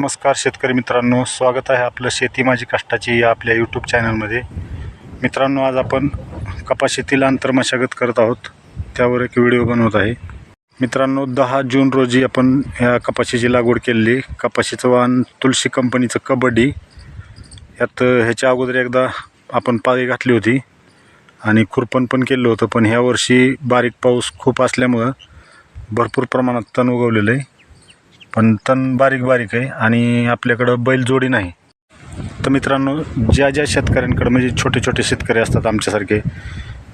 नमस्कार शेतकरी मित्रांनो, स्वागत आहे आपलं शेती माझी कष्टाची या आपल्या यूट्यूब चॅनलमध्ये. मित्रांनो, आज आपण कपाशीतील आंतरमशागत करत आहोत, त्यावर एक व्हिडिओ बनवत आहे. मित्रांनो, 10 जून रोजी आपण ह्या कपाशीची लागवड केलेली. कपाशीचं वाण तुलसी कंपनीचं कबड्डी. यात ह्याच्या अगोदर एकदा आपण पाळी घातली होती आणि खुरपण पण केलं होतं, पण ह्या वर्षी बारीक पाऊस खूप असल्यामुळं भरपूर प्रमाणात तण उगवलेलं आहे. पण तण बारीक आहे आणि आपल्याकडं बैलजोडी नाही. तर मित्रांनो, ज्या शेतकऱ्यांकडे म्हणजे छोटे शेतकरी असतात आमच्यासारखे,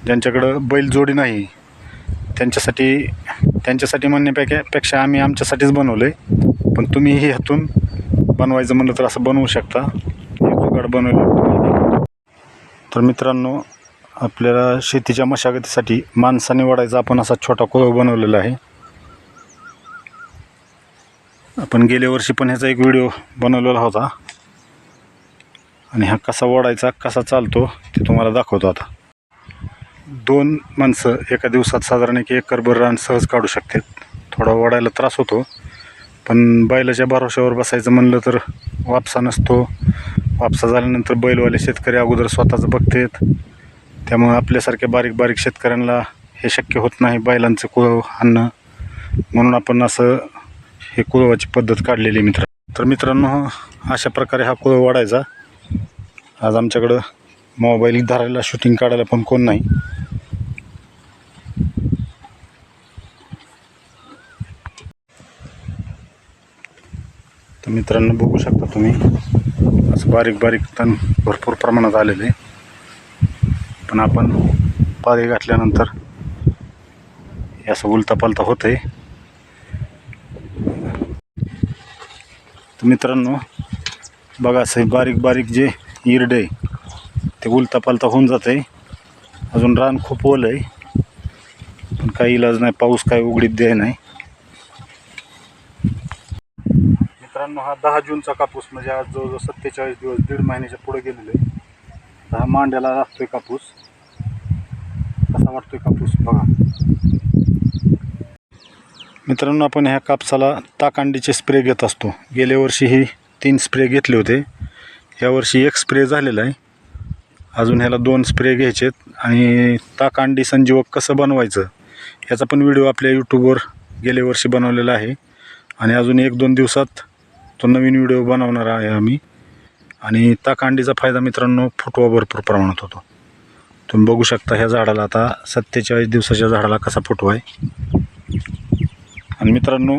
ज्यांच्याकडं बैलजोडी नाही, त्यांच्यासाठी म्हणण्यापेक्षा आम्ही आमच्यासाठीच बनवलं आहे. पण तुम्हीही ह्यातून बनवायचं म्हणलं तर असं बनवू शकता. जुगाड बनवलं. तर मित्रांनो, आपल्याला शेतीच्या मशागतीसाठी माणसाने वडायचा आपण असा छोटा कोळ बनवलेला आहे. आपण गेल्या वर्षी पण ह्याचा एक व्हिडिओ बनवलेला होता आणि हा कसा ओढायचा, कसा चालतो ते तुम्हाला दाखवतो. आता 2 माणसं एका दिवसात साधारण 1 एकरभर रान सहज काढू शकतात. थोडा ओढायला त्रास होतो, पण बैलाच्या भरोश्यावर बसायचं म्हणलं तर वापसा नसतो. वापसा झाल्यानंतर बैलवाले शेतकरी अगोदर स्वतःचं बघतात. त्यामुळे आपल्यासारख्या बारीक शेतकऱ्यांना हे शक्य होत नाही बैलांचं कुळव आणणं, म्हणून आपण असं हे कुळवाची पद्धत काढलेली मित्र. तर मित्रांनो, अशा प्रकारे हा कुळव वाढायचा. आज आमच्याकडं मोबाईल धरायला शूटिंग काढायला पण कोण नाही. तर मित्रांनो, बघू शकता तुम्ही, असं बारीक तण भरपूर प्रमाणात आलेले. पण आपण पाळी घातल्यानंतर हे असं उलतापालता होतं आहे. तर मित्रांनो बघा, असं बारीक जे इरडे आहे ते उलतापालता होऊन जातं आहे. अजून रान खूप ओलं आहे, पण काही इलाज नाही, पाऊस काही उघडीत द्याय नाही. मित्रांनो, हा 10 जूनचा कापूस, म्हणजे आज जवळजवळ 47 दिवस, 1.5 महिन्याच्या पुढे गेलेले आहे. हा मांड्याला लागतोय कापूस. कसा वाटतोय कापूस बघा. मित्रांनो, आपण ह्या कापसाला ताकांडीचे स्प्रे घेत असतो. गेल्या वर्षी ही 3 स्प्रे घेतले होते. यावर्षी 1 स्प्रे झालेला आहे. अजून ह्याला 2 स्प्रे घ्यायचेत. आणि ताकांडी संजीवक कसं बनवायचं याचा पण व्हिडिओ आपल्या यूट्यूबवर गेल्या वर्षी बनवलेला आहे. आणि अजून 1-2 दिवसात तो नवीन व्हिडिओ बनवणार आहे आम्ही. आणि ताकांडीचा फायदा मित्रांनो, फुटवा भरपूर प्रमाणात होतो. तुम्ही बघू शकता ह्या झाडाला आता 47 दिवसाच्या झाडाला कसा फुटवा आहे. आणि मित्रांनो,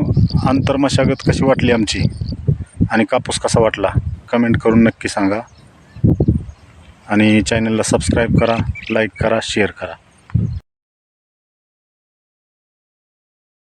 आंतरमशागत कशी वाटली आमची आणि कापूस कसा वाटला कमेंट करून नक्की सांगा. आणि चॅनलला सबस्क्राईब करा, लाईक करा, शेअर करा.